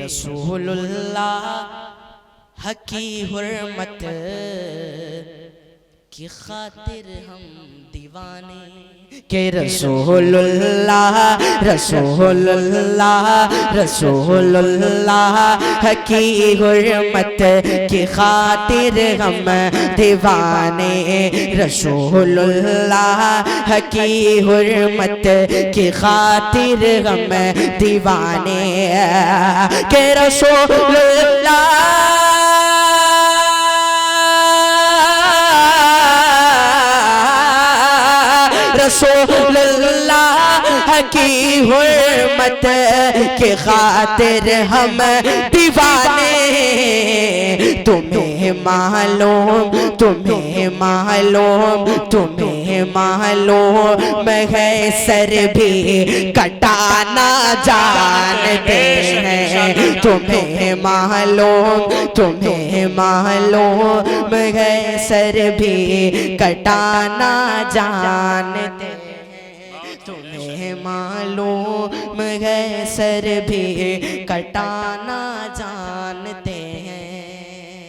रसूलुल्लाह हकी हुर्मत की खातिर हम दीवाने के रसूलुल्लाह रसूलुल्लाह रसूलुल्लाह हकी हुर्मत की खातिर हम दीवाने रसूलुल्लाह हकी हुर्मत की खातिर हम दीवाने के रसूलुल्लाह रसूलुल्लाह की हुर्मत के खातिर हम दीवाने तुम्हें मालूम तुम्हें मालूम तुम्हें मालूम है सर भी कटाना जानते हैं तुम्हें मालूम है सर भी कटाना जानते हैं तुम्हें मालूम है सर भी कटाना जानते